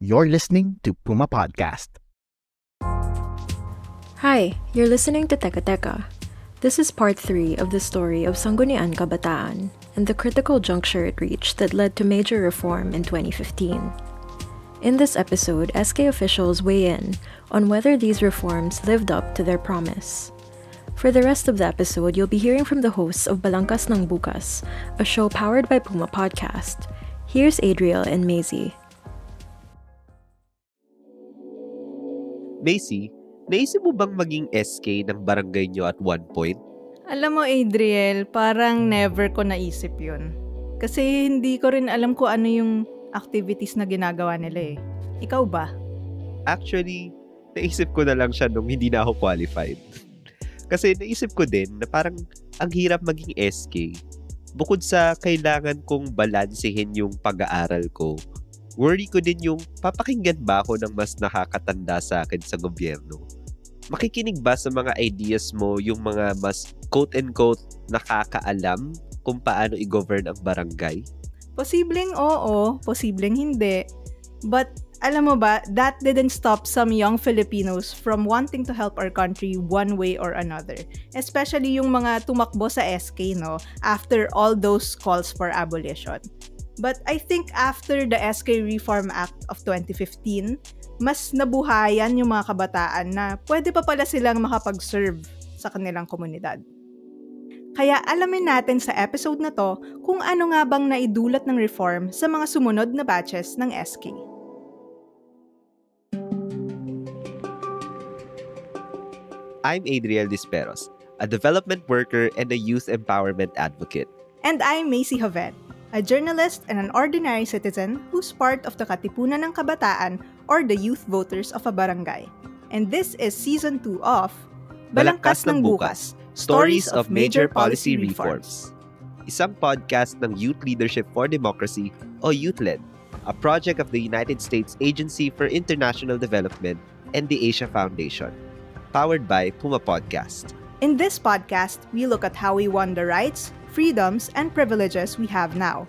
You're listening to Puma Podcast. Hi, you're listening to Teka Teka. This is part 3 of the story of Sangguniang Kabataan and the critical juncture it reached that led to major reform in 2015. In this episode, SK officials weigh in on whether these reforms lived up to their promise. For the rest of the episode, you'll be hearing from the hosts of Balangkas ng Bukas, a show powered by Puma Podcast. Here's Adriel and Maisie. Maisie, naisip mo bang maging SK ng barangay nyo at one point? Alam mo, Adriel, parang never ko naisip yun. Kasi hindi ko rin alam kung ano yung activities na ginagawa nila eh. Ikaw ba? Actually, naisip ko na lang siya nung hindi na ako qualified. Kasi naisip ko din na parang ang hirap maging SK. Bukod sa kailangan kong balansehin yung pag-aaral ko, worry ko din yung papakinggan ba ako ng mas nakakatanda sa akin sa gobyerno. Makikinig ba sa mga ideas mo yung mga mas quote-unquote nakakaalam kung paano i-govern ang barangay? Posibleng oo, posibleng hindi. But alam mo ba, that didn't stop some young Filipinos from wanting to help our country one way or another. Especially yung mga tumakbo sa SK, no? After all those calls for abolition. But I think after the SK Reform Act of 2015, mas nabuhayan yung mga kabataan na pwede pa pala silang makapag-serve sa kanilang komunidad. Kaya alamin natin sa episode na to kung ano nga bang naidulot ng reform sa mga sumunod na batches ng SK. I'm Adriel Disperos, a development worker and a youth empowerment advocate. And I'm Maisie Jovet, a journalist and an ordinary citizen who's part of the Katipunan ng Kabataan or the youth voters of a barangay. And this is Season 2 of Balangkas ng Bukas, Stories of Major Policy Reforms. Isang podcast ng Youth Leadership for Democracy o YouthLED, a project of the United States Agency for International Development and the Asia Foundation, powered by Puma Podcast. In this podcast, we look at how we won the rights, freedoms, and privileges we have now.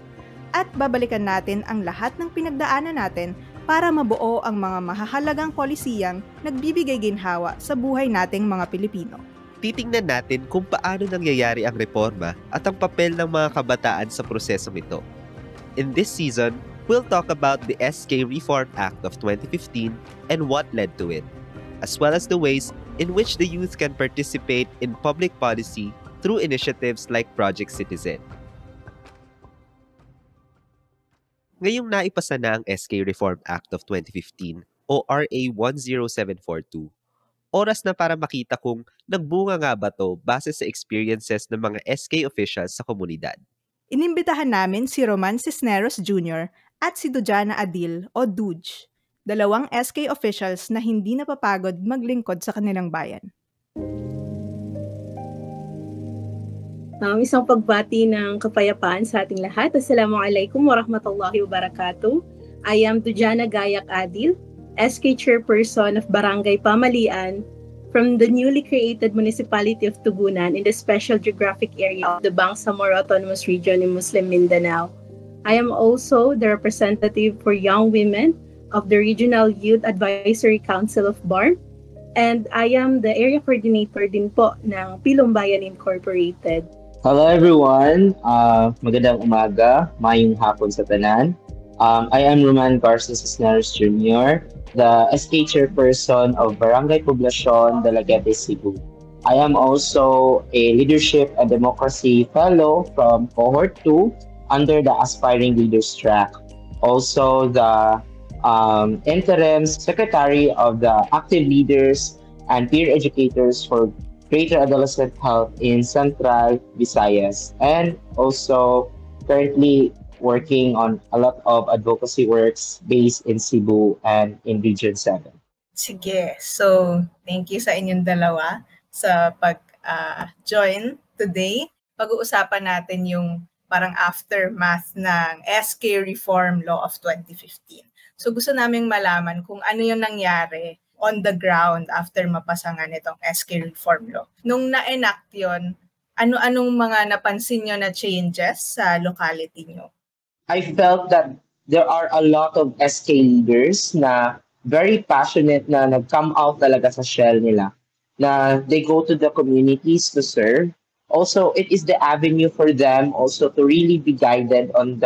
At babalikan natin ang lahat ng pinagdaanan natin para mabuo ang mga mahahalagang polisiyang nagbibigay ginhawa sa buhay nating mga Pilipino. Titingnan natin kung paano nangyayari ang reforma at ang papel ng mga kabataan sa prosesong ito. In this season, we'll talk about the SK Reform Act of 2015 and what led to it, as well as the ways in which the youth can participate in public policy through initiatives like Project Citizen. Ngayong naipasa na ang SK Reform Act of 2015 o RA 10742, oras na para makita kung nagbunga nga ba to base sa experiences ng mga SK officials sa komunidad. Inimbitahan namin si Roman Cisneros Jr. at si Dujana Adil o Duj, dalawang SK officials na hindi napapagod maglingkod sa kanilang bayan. Isang pagbati ng kapayapaan sa ating lahat. Assalamualaikum warahmatullahi wabarakatuh. I am Dujana Gayak Adil, SK Chairperson of Barangay Pamalian from the newly created municipality of Tubunan in the special geographic area of the Bangsamoro Autonomous Region in Muslim Mindanao. I am also the representative for young women of the Regional Youth Advisory Council of BARM, and I am the area coordinator din po ng Pilumbayan Incorporated. Hello everyone, magandang umaga, mayong hapon sa tanan. I am Roman Garces Cisneros Jr., the SK Chairperson of Barangay Poblacion, Dalagete, Cebu. I am also a Leadership and Democracy Fellow from Cohort 2 under the Aspiring Leaders track. Also the Interim Secretary of the Active Leaders and Peer Educators for Greater Adolescent Health in Central Visayas, and also currently working on a lot of advocacy works based in Cebu and in Region 7. Sige, so thank you sa inyong dalawa sa pag-join today. Pag-uusapan natin yung parang aftermath ng SK Reform Law of 2015. So gusto naming malaman kung ano yung nangyari on the ground after mapasangan itong SK Reform Law. Nung na-enact yun, ano-anong mga napansin nyo na changes sa locality nyo? I felt that there are a lot of SK leaders na very passionate na nag-come out talaga sa shell nila, na they go to the communities to serve. Also, it is the avenue for them also to really be guided on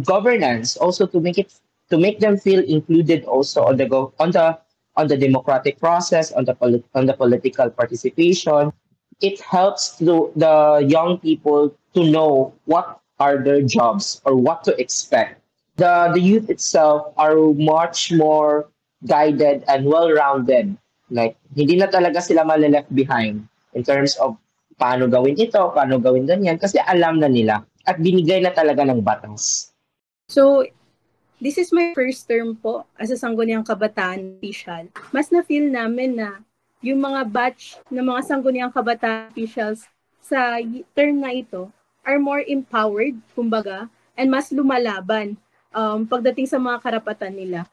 governance, also to make them feel included also on the democratic process, on the political participation. It helps the young people to know what are their jobs or what to expect. The youth itself are much more guided and well-rounded. Like, hindi na talaga sila left behind in terms of paano gawin ito, paano gawin ganyan, kasi alam na nila at binigay na talaga ng batas. So, this is my first term po as a Sangguniang Kabataan official. Mas na-feel namin na yung mga batch ng mga Sangguniang Kabataan officials sa term na ito are more empowered, kumbaga, and mas lumalaban pagdating sa mga karapatan nila.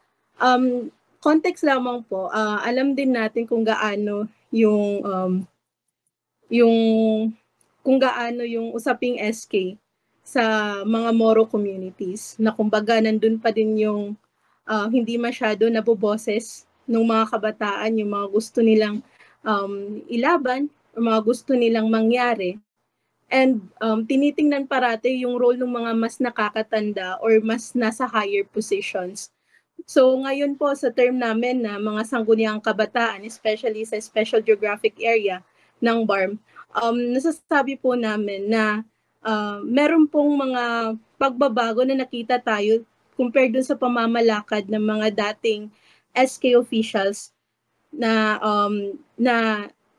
Context lamang po, alam din natin kung gaano yung usaping SK sa mga Moro communities, na kumbaga nandun pa din yung hindi masyado naboboses ng mga kabataan, yung mga gusto nilang ilaban, o mga gusto nilang mangyari. And tinitingnan parati yung role ng mga mas nakakatanda or mas nasa higher positions. So ngayon po sa term namin na mga Sangguniang Kabataan, especially sa Special Geographic Area ng BARM, nasasabi po namin na meron pong mga pagbabago na nakita tayo compared dun sa pamamalakad ng mga dating SK officials na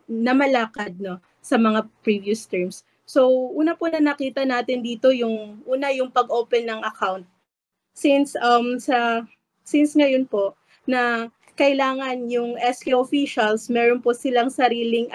malakad, no, sa mga previous terms. So, una po na nakita natin dito yung pag-open ng account. Since ngayon po na kailangan yung SK officials, meron po silang sariling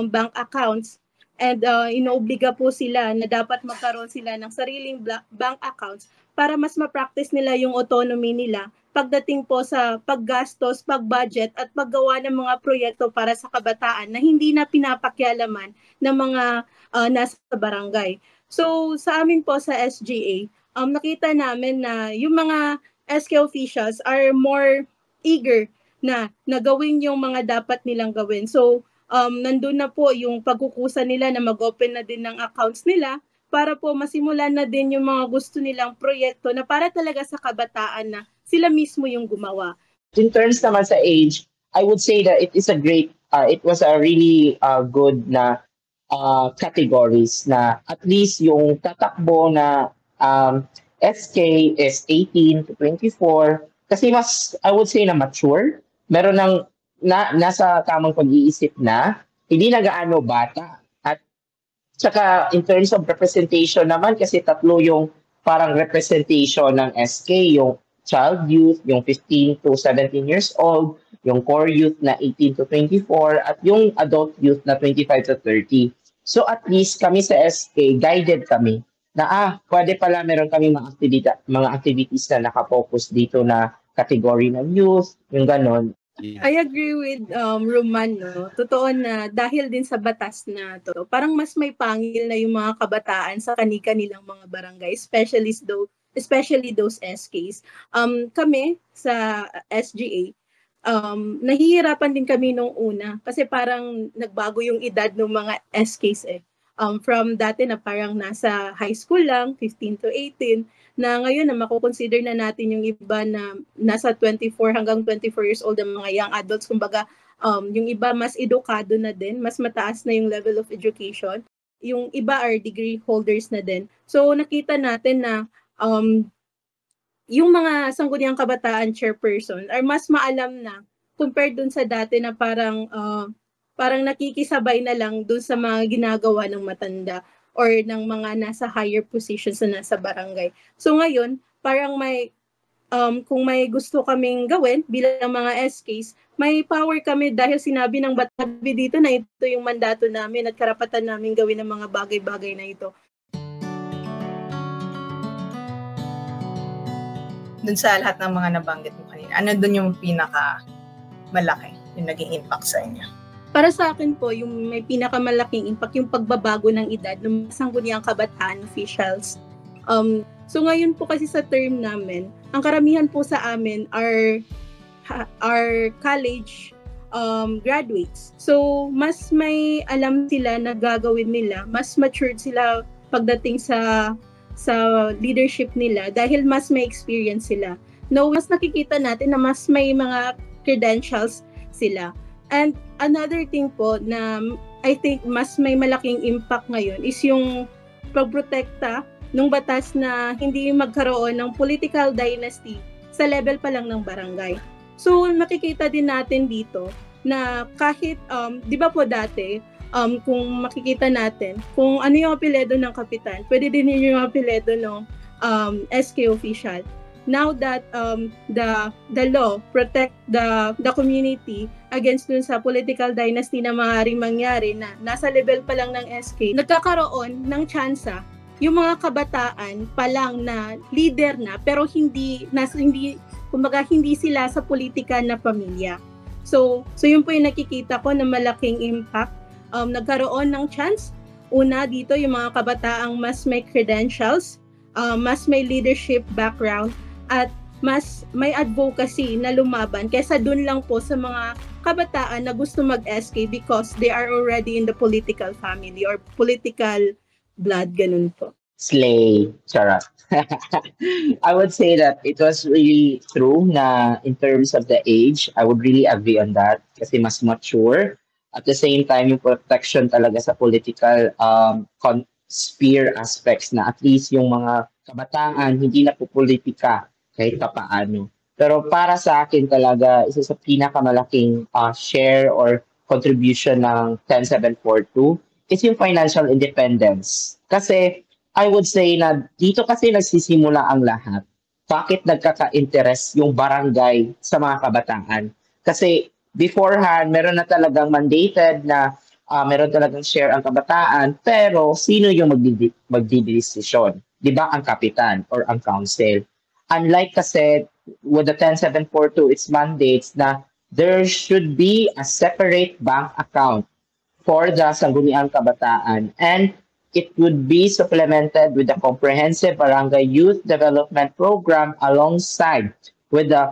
bank accounts, and inoobliga po sila na dapat magkaroon sila ng sariling bank accounts para mas ma-practice nila yung autonomy nila pagdating po sa paggastos, pag-budget at paggawa ng mga proyekto para sa kabataan na hindi na pinapakialaman ng mga nasa barangay. So sa amin po sa SGA, nakita namin na yung mga SK officials are more eager na gawin yung mga dapat nilang gawin. So nandun na po yung pagkukusa nila na mag-open na din ng accounts nila para po masimulan na din yung mga gusto nilang proyekto na para talaga sa kabataan na sila mismo yung gumawa. In terms naman sa age, I would say that it was a really good na categories na at least yung tatakbo na SK is 18 to 24 kasi mas, I would say, na mature. Meron ng nasa tamang pag-iisip na, hindi na gaano bata. At saka in terms of representation naman, kasi tatlo yung parang representation ng SK, yung child youth, yung 15 to 17 years old, yung core youth na 18 to 24, at yung adult youth na 25 to 30. So at least kami sa SK, guided kami na pwede pala meron kami mga activities na nakapokus dito na category ng youth, yung ganon. Yeah. I agree with Roman, no? Totoo na dahil din sa batas na to, parang mas may pangil na yung mga kabataan sa kani-kanilang mga barangay, especially those SKs. Kami sa SGA, nahihirapan din kami nung una kasi parang nagbago yung edad ng mga SKs eh. From dati na parang nasa high school lang, 15 to 18, na ngayon na makukonsider na natin yung iba na nasa 24 hanggang 24 years old ang mga young adults. Kumbaga, yung iba mas edukado na din, mas mataas na yung level of education. Yung iba are degree holders na din. So nakita natin na yung mga Sangguniang Kabataan chairperson are mas maalam na compared dun sa dati na parang nakikisabay na lang dun sa mga ginagawa ng matanda or ng mga nasa higher positions na nasa barangay. So ngayon, parang kung may gusto kaming gawin bilang mga SKs, may power kami dahil sinabi ng Batabi dito na ito yung mandato namin at karapatan namin gawin ng mga bagay-bagay na ito. Dun sa lahat ng mga nabanggit mo kanina, ano dun yung pinaka-malaki, yung naging impact sa inyo? Para sa akin po, yung may pinakamalaking impact, yung pagbabago ng edad ng Sangguniang Kabataan officials. So ngayon po kasi sa term namin, ang karamihan po sa amin are college graduates. So mas may alam sila na gagawin nila, mas matured sila pagdating sa leadership nila dahil mas may experience sila. No, mas nakikita natin na mas may mga credentials sila. And another thing po na I think mas may malaking impact ngayon is yung pagprotekta ng batas na hindi magkaroon ng political dynasty sa level pa lang ng barangay. So makikita din natin dito na kahit, di ba po dati, kung makikita natin, kung ano yung apelyido ng kapitan, pwede din yung apelyido ng SK official. Now that the law protect the community against dun sa political dynasty na maaaring mangyari na nasa level pa lang ng SK, nagkakaroon ng tsansa yung mga kabataan pa lang na leader na pero hindi sila sa politika na pamilya. So yun po yung nakikita ko na malaking impact. Nagkaroon ng chance. Una dito yung mga kabataang mas may credentials, mas may leadership background, at mas may advocacy na lumaban kaysa dun lang po sa mga kabataan na gusto mag-SK because they are already in the political family or political blood, ganun po. Slay. Charot. I would say that it was really true na in terms of the age, I would really agree on that kasi mas mature. At the same time, yung protection talaga sa political sphere aspects na at least yung mga kabataan hindi na po politika kahit papaano. Pero para sa akin talaga, isa sa pinakamalaking share or contribution ng 10742 is yung financial independence. Kasi I would say na dito kasi nagsisimula ang lahat. Bakit nagkaka-interest yung barangay sa mga kabataan? Kasi beforehand, meron na talagang mandated na meron talagang share ang kabataan, pero sino yung magdidesisyon? Di ba ang kapitan or ang council? Unlike kasi with the 10742, its mandates na there should be a separate bank account for the Sangguniang Kabataan, and it would be supplemented with the comprehensive barangay youth development program alongside with the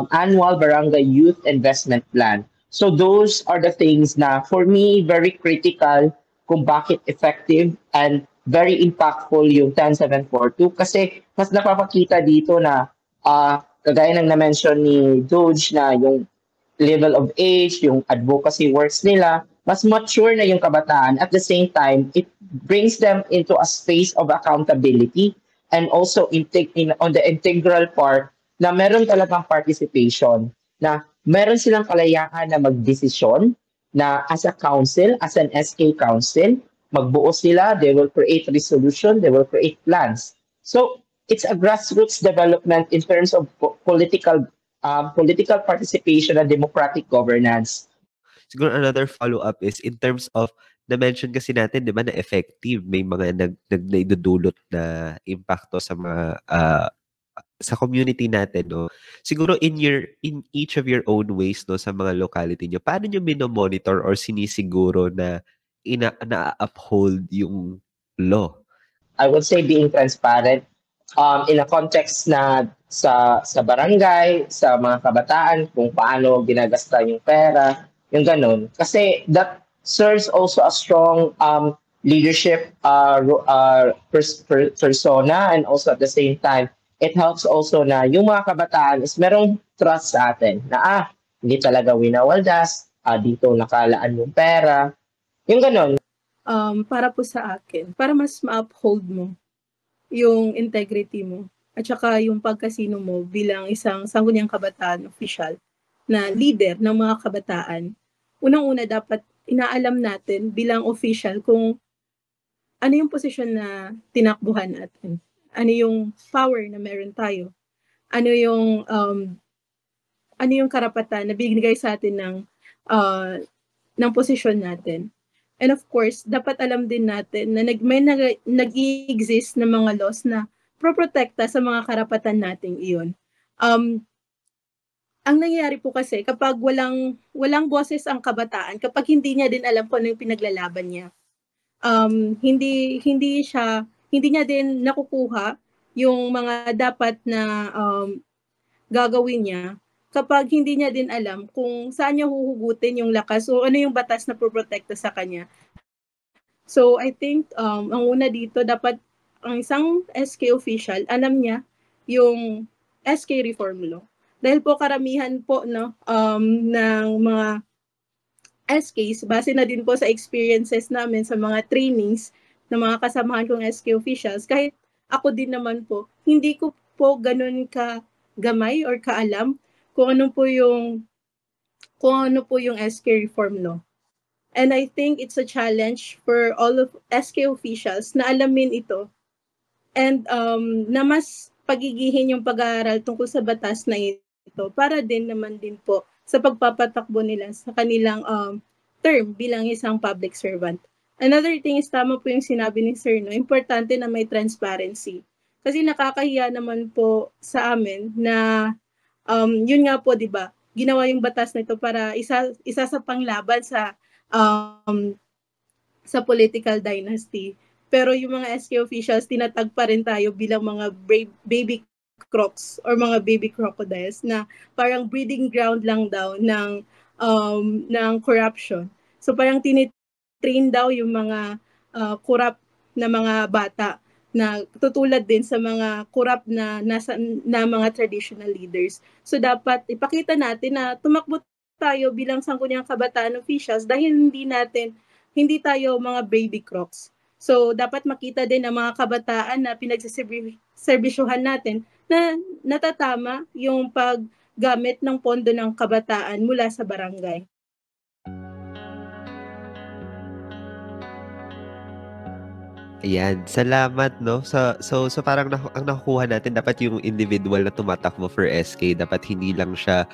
annual barangay youth investment plan. So those are the things na for me very critical kung bakit effective and very impactful yung 10742 kasi mas napapakita dito na kagaya ng na-mention ni Doge na yung level of age, yung advocacy works nila, mas mature na yung kabataan. At the same time, it brings them into a space of accountability and also on the integral part na meron talagang participation, na meron silang kalayaan na magdesisyon na as a council, as an SK council, magbuo sila, they will create resolution, they will create plans. So, it's a grassroots development in terms of political participation and democratic governance. Siguro another follow-up is in terms of, na-mention kasi natin, di ba, na effective, may mga naidudulot na impacto sa mga sa community natin, no? Siguro in each of your own ways, no, sa mga locality nyo, paano nyo minomonitor or sinisiguro na na-uphold yung law? I would say being transparent in a context na sa barangay, sa mga kabataan, kung paano ginagasta yung pera, yung ganun. Kasi that serves also a strong leadership persona, and also at the same time, it helps also na yung mga kabataan is merong trust sa atin na hindi talaga winawaldas, dito nakalaan yung pera, yung ganun. Para po sa akin, para mas ma-uphold mo yung integrity mo at saka yung pagkasino mo bilang isang Sangguniang Kabataan official na leader ng mga kabataan, unang-una dapat inaalam natin bilang official kung ano yung posisyon na tinakbuhan natin. Ano yung power na meron tayo? Ano yung karapatan na binigay sa atin ng posisyon natin? And of course, dapat alam din natin na may nag-i-exist na mga laws na proprotekta sa mga karapatan nating iyon. Ang nangyayari po kasi kapag walang boses ang kabataan, kapag hindi niya din alam kung ano yung pinaglalaban niya, hindi siya hindi niya din nakukuha yung mga dapat na gagawin niya kapag hindi niya din alam kung saan niya huhugutin yung lakas o ano yung batas na poprotekta sa kanya. So I think ang una dito, dapat ang isang SK official, alam niya yung SK reform law. Dahil po karamihan po ng mga SKs, base na din po sa experiences namin sa mga trainings ng mga kasamahan kong SK officials, kahit ako din naman po, hindi ko po ganun ka gamay or kaalam kung ano po yung SK reform law. And I think it's a challenge for all of SK officials na alamin ito and na mas pagigihin yung pag-aaral tungkol sa batas na ito para din naman din po sa pagpapatakbo nila sa kanilang term bilang isang public servant. Another thing is, tama po yung sinabi ni Sir, no? Importante na may transparency. Kasi nakakahiya naman po sa amin na yun nga po, di ba, ginawa yung batas na ito para isa sa panglaban sa political dynasty. Pero yung mga SK officials, tinatag pa rin tayo bilang mga baby crocs or mga baby crocodiles na parang breeding ground lang daw ng corruption. So parang tinitrain daw yung mga corrupt na mga bata na tutulad din sa mga corrupt na mga traditional leaders. So dapat ipakita natin na tumakbo tayo bilang Sangguniang Kabataan officials dahil hindi tayo mga baby crocs. So dapat makita din ng mga kabataan na pinagsiserbisyuhan natin na natatama yung paggamit ng pondo ng kabataan mula sa barangay. Ayan, salamat, no? So parang ang nakukuha natin, dapat yung individual na tumatakbo for SK, dapat hindi lang siya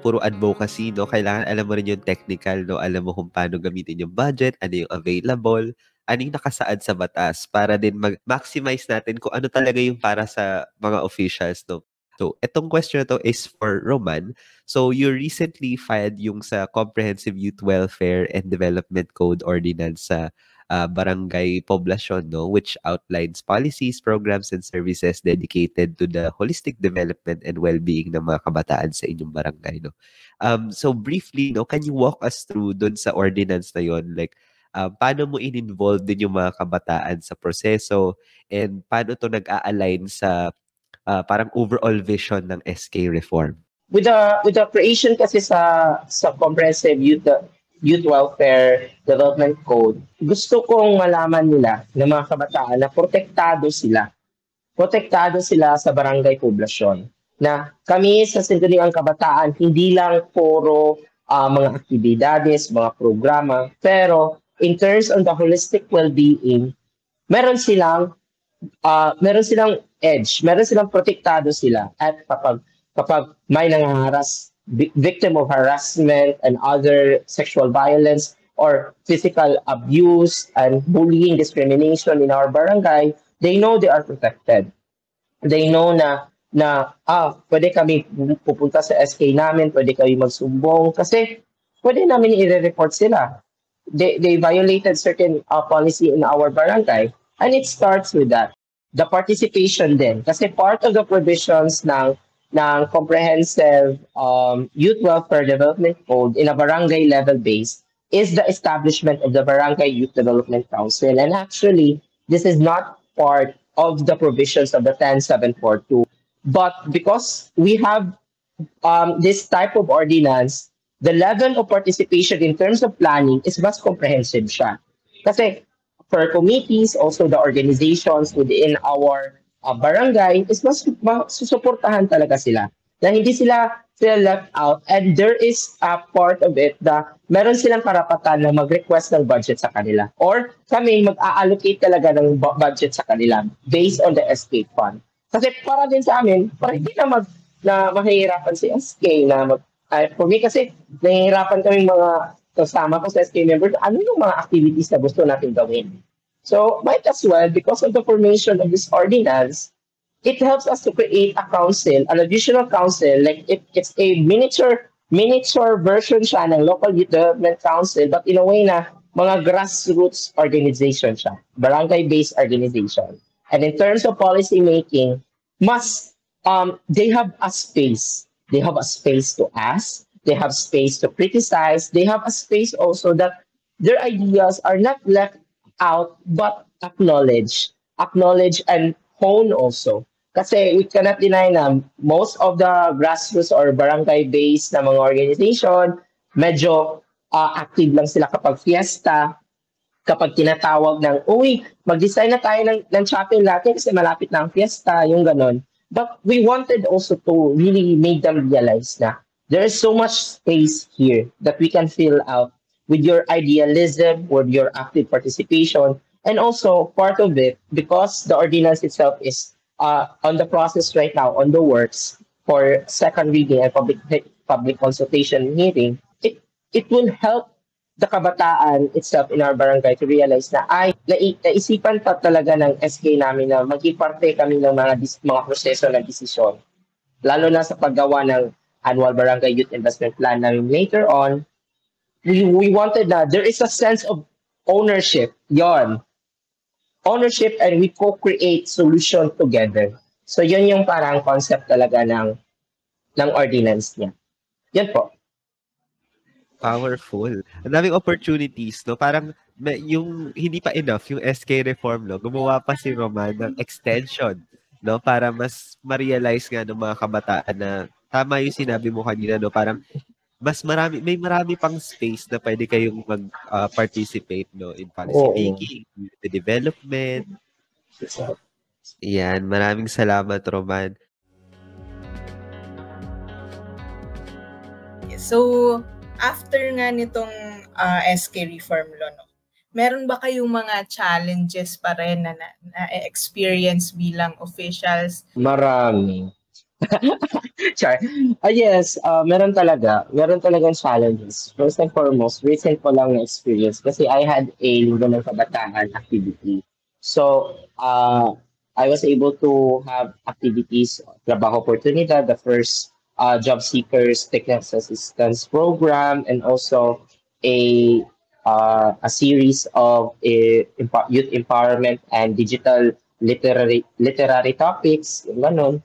puro advocacy, no? Kailangan alam mo rin yung technical, no? Alam mo kung paano gamitin yung budget, ano yung available, ano yung nakasaad sa batas para din maximize natin kung ano talaga yung para sa mga officials, no? So, etong question na to is for Roman. So, you recently filed yung sa Comprehensive Youth Welfare and Development Code Ordinance sa barangay poblasyon, no, which outlines policies, programs, and services dedicated to the holistic development and well-being ng mga kabataan sa inyong barangay, no. So briefly, no, can you walk us through dun sa ordinance na yon, like paano mo in-involve din yung mga kabataan sa proseso and paano to nag-a-align sa parang overall vision ng SK reform? With the creation kasi sa Comprehensive Youth Welfare Development Code, gusto kong malaman nila ng mga kabataan na protektado sila. Protektado sila sa barangay poblasyon. Na kami sa Sangguniang Kabataan, hindi lang puro mga aktibidades, mga programa, pero in terms of the holistic well-being, meron silang edge, meron silang protektado sila. At kapag may nangaharas, victim of harassment and other sexual violence or physical abuse and bullying, discrimination in our barangay, they know they are protected. They know na pwede kami pupunta sa SK namin, pwede kami magsumbong kasi pwede namin i-report sila. They violated certain policy in our barangay, and it starts with that. The participation din, kasi part of the provisions ng Comprehensive Youth Welfare Development Code in a barangay level base is the establishment of the Barangay Youth Development Council. And actually, this is not part of the provisions of the 10742. But because we have this type of ordinance, the level of participation in terms of planning is mas comprehensive siya. Kasi for committees, also the organizations within our barangay, is mas susuportahan talaga sila. Na hindi sila left out, and there is a part of it na meron silang karapatan na mag-request ng budget sa kanila. Or kami mag-allocate talaga ng budget sa kanila based on the SK fund. Kasi para din sa amin, para hindi na mahihirapan si SK for me kasi nahihirapan kaming mga kasama ko sa SK members, ano yung mga activities na gusto natin gawin. So might as well, because of the formation of this ordinance, it helps us to create a council, an additional council, like it's a miniature version siya ng local youth development council, but in a way na mga grassroots organization siya, barangay-based organization. And in terms of policy making, they have a space. They have a space to ask. They have space to criticize. They have a space also that their ideas are not left out but acknowledge and hone also. Kasi we cannot deny na most of the grassroots or barangay-based na mga organization, medyo active lang sila kapag fiesta, kapag tinatawag ng, uy, mag-design na tayo ng chapel natin kasi malapit na ang fiesta, yung ganon. But we wanted also to really make them realize na there is so much space here that we can fill out with your idealism, with your active participation, and also part of it, because the ordinance itself is on the process right now, on the works for second reading and public consultation hearing, it will help the kabataan itself in our barangay to realize na naisipan pa talaga ng SK namin na maging parte kami ng mga proseso ng desisyon. Lalo na sa paggawa ng annual barangay youth investment plan namin later on, we wanted na there is a sense of ownership. Yon. Ownership, and we co-create solution together. So yun yung parang concept talaga ng ordinance niya. Yan po. Powerful. Ang daming opportunities, no? Parang yung hindi pa enough, yung SK reform, no? Gumawa pa si Roman ng extension, no? Para mas ma-realize nga ng mga kabataan na tama yung sinabi mo kanina, no? Parang may marami pang space na pwede kayong mag-participate, no? In policy making, the development. Yan. Maraming salamat, Roman. So, after nga nitong SK reform law, no, meron ba kayong mga challenges pa rin na experience bilang officials? Marami. Char. Yes, meron talagang challenges. First and foremost, recent ko lang na experience kasi I had a Linggo ng Kabataan activity. So, I was able to have activities, Trabaho Oportunidad, the first job seekers technical assistance program, and also a series of youth empowerment and digital literary topics, yung ganun.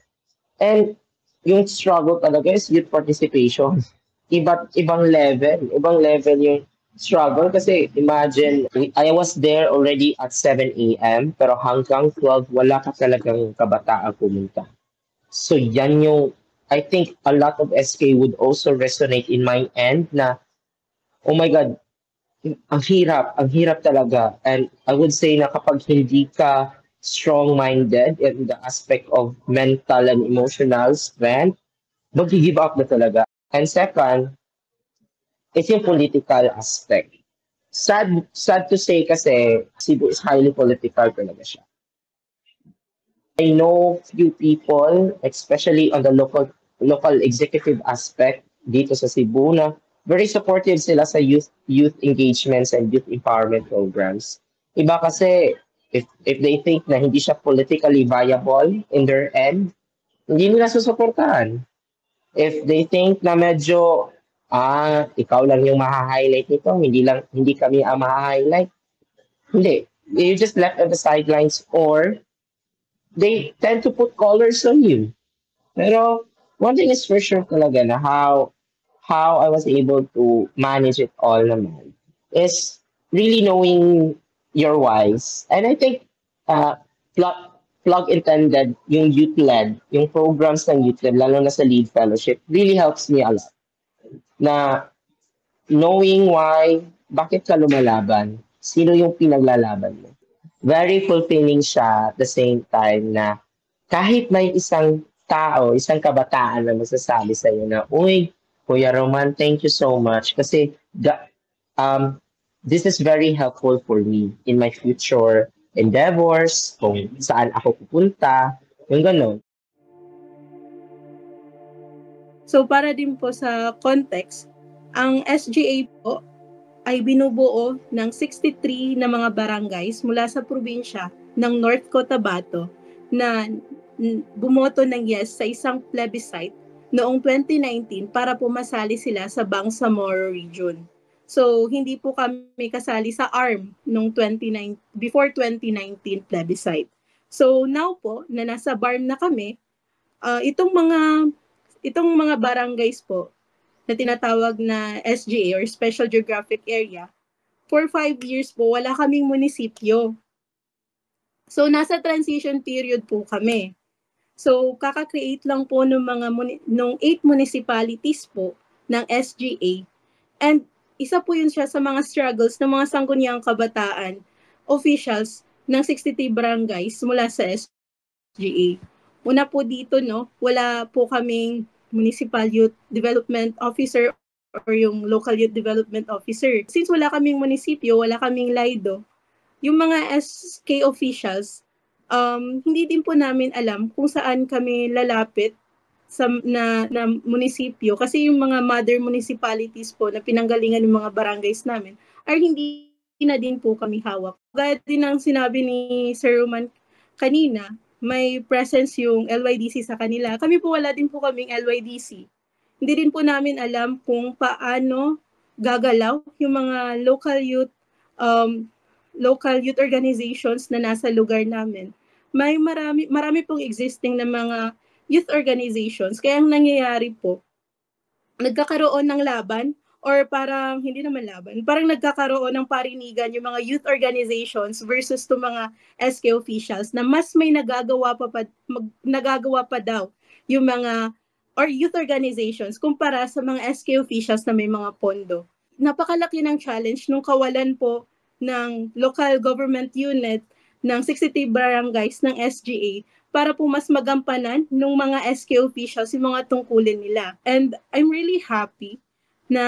And yung struggle talaga is youth participation. Ibang level yung struggle kasi imagine, I was there already at 7 a.m. pero hanggang 12 wala ka talagang kabataan pumunta. So yan yung, I think a lot of SK would also resonate in my end na, oh my God, ang hirap talaga. And I would say na kapag hindi ka strong-minded in the aspect of mental and emotional strength, mag-give up na talaga. And second, it's yung political aspect. Sad to say kasi Cebu is highly political talaga siya. I know few people, especially on the local executive aspect dito sa Cebu, na very supportive sila sa youth engagements and youth empowerment programs. Iba kasi, if they think na hindi siya politically viable in their end, hindi nila susuportahan. If they think na medyo, ikaw lang yung maha-highlight nito, hindi kami ang maha-highlight, hindi. You just left on the sidelines, or they tend to put colors on you. Pero one thing is for sure talaga na how I was able to manage it all naman is really knowing your whys. And I think plug intended, yung youth-led, yung programs ng youth-led, lalo na sa LEAD Fellowship, really helps me a lot. Na knowing why, bakit ka lumalaban, sino yung pinaglalaban mo. Very fulfilling siya at the same time na kahit may isang tao, isang kabataan na masasabi sa iyo na, uy, Kuya Roman, thank you so much kasi this is very helpful for me in my future endeavors, kung saan ako pupunta, yung gano'n. So para din po sa context, ang SGA po ay binubuo ng 63 na mga barangays mula sa probinsya ng North Cotabato na bumoto ng yes sa isang plebiscite noong 2019 para pumasali sila sa Bangsamoro Region. So, hindi po kami kasali sa ARM before 2019 plebiscite. So, now po, na nasa BARM na kami, itong mga barangays po na tinatawag na SGA or Special Geographic Area, for 5 years po, wala kaming munisipyo. So, nasa transition period po kami. So, kaka-create lang po ng 8 municipalities po ng SGA. And isa po yun siya sa mga struggles ng mga Sangguniang Kabataan officials ng 63 barangays mula sa SGA. Una po dito, wala po kaming Municipal Youth Development Officer or yung Local Youth Development Officer. Since wala kaming munisipyo, wala kaming LIDO, yung mga SK officials, hindi din po namin alam kung saan kami lalapit na munisipyo kasi yung mga mother municipalities po na pinanggalingan ng mga barangays namin ay hindi na din po kami hawak. Gaya din ang sinabi ni Sir Roman kanina, may presence yung LYDC sa kanila. Kami po wala din po kaming LYDC. Hindi din po namin alam kung paano gagalaw yung mga local youth organizations na nasa lugar namin. May marami pong existing na mga youth organizations. Kaya ang nangyayari po, nagkakaroon ng laban or parang, hindi naman laban, parang nagkakaroon ng parinigan yung mga youth organizations versus to mga SK officials na mas may nagagawa pa daw yung mga or youth organizations kumpara sa mga SK officials na may mga pondo. Napakalaki ng challenge nung kawalan po ng local government unit ng 63 barangays ng SGA para po mas magampanan ng mga SK officials yung mga tungkulin nila. And I'm really happy na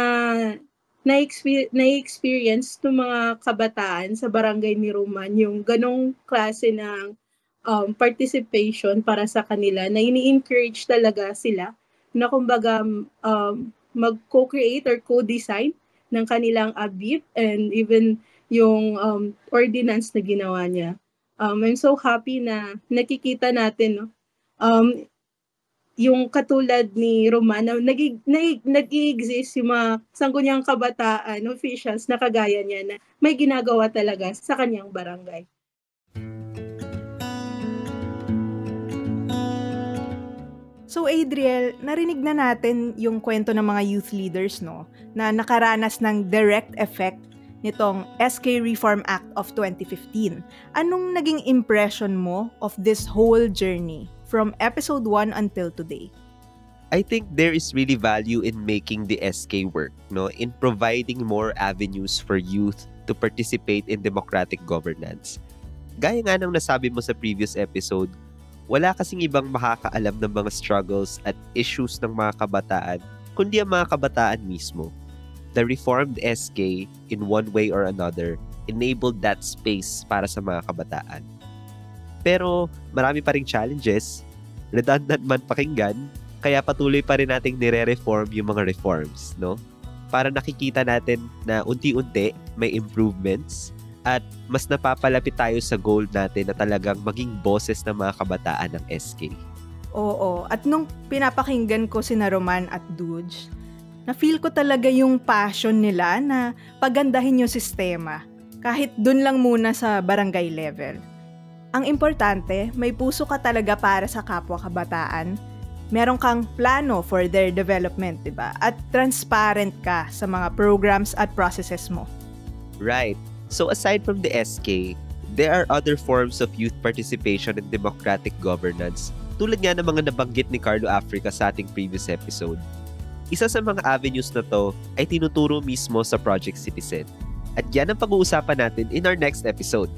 na-experience ng mga kabataan sa barangay ni Roman yung ganong klase ng participation para sa kanila na ini-encourage talaga sila na kumbaga mag-co-create or co-design ng kanilang ABIP and even yung ordinance na ginawa niya. I'm so happy na nakikita natin yung katulad ni Roman na nag-i-exist yung mga Sangguniang Kabataan officials na kagaya niya na may ginagawa talaga sa kanyang barangay. So Adriel, narinig na natin yung kwento ng mga youth leaders na nakaranas ng direct effect nitong SK Reform Act of 2015. Anong naging impression mo of this whole journey from episode 1 until today? I think there is really value in making the SK work, in providing more avenues for youth to participate in democratic governance. Gaya nga ng nasabi mo sa previous episode, wala kasing ibang makakaalam ng mga struggles at issues ng mga kabataan, kundi ang mga kabataan mismo. The reformed SK, in one way or another, enabled that space para sa mga kabataan. Pero marami pa ring challenges, redundant man pakinggan, kaya patuloy pa rin nating nire-reform yung mga reforms, Para nakikita natin na unti-unti may improvements at mas napapalapit tayo sa goal natin na talagang maging boses ng mga kabataan ng SK. Oo, at nung pinapakinggan ko sina Roman at Dudge, na-feel ko talaga yung passion nila na pagandahin yung sistema, kahit dun lang muna sa barangay level. Ang importante, may puso ka talaga para sa kapwa kabataan, meron kang plano for their development, diba? At transparent ka sa mga programs at processes mo. Right. So aside from the SK, there are other forms of youth participation in democratic governance, tulad nga ng mga nabanggit ni Carlo Africa sa ating previous episode. Isa sa mga avenues na to ay tinuturo mismo sa Project Citizen. At yan ang pag-uusapan natin in our next episode.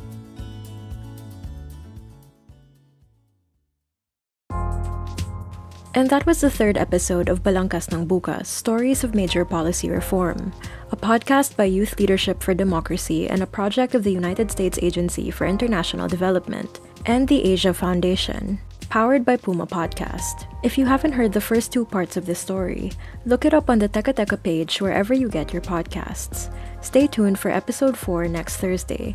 And that was the third episode of Balangkas ng Bukas, Stories of Major Policy Reform, a podcast by Youth Leadership for Democracy and a project of the United States Agency for International Development and the Asia Foundation, powered by Puma Podcast. If you haven't heard the first 2 parts of this story, look it up on the Teka Teka page wherever you get your podcasts. Stay tuned for episode 4 next Thursday.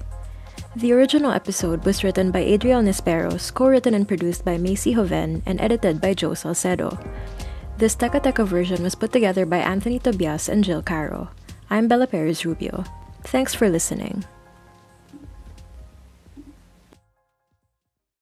The original episode was written by Adriel Nisperos, co-written and produced by Macy Hoven, and edited by Joe Salcedo. This Teka Teka version was put together by Anthony Tobias and Jill Caro. I'm Bella Perez Rubio. Thanks for listening.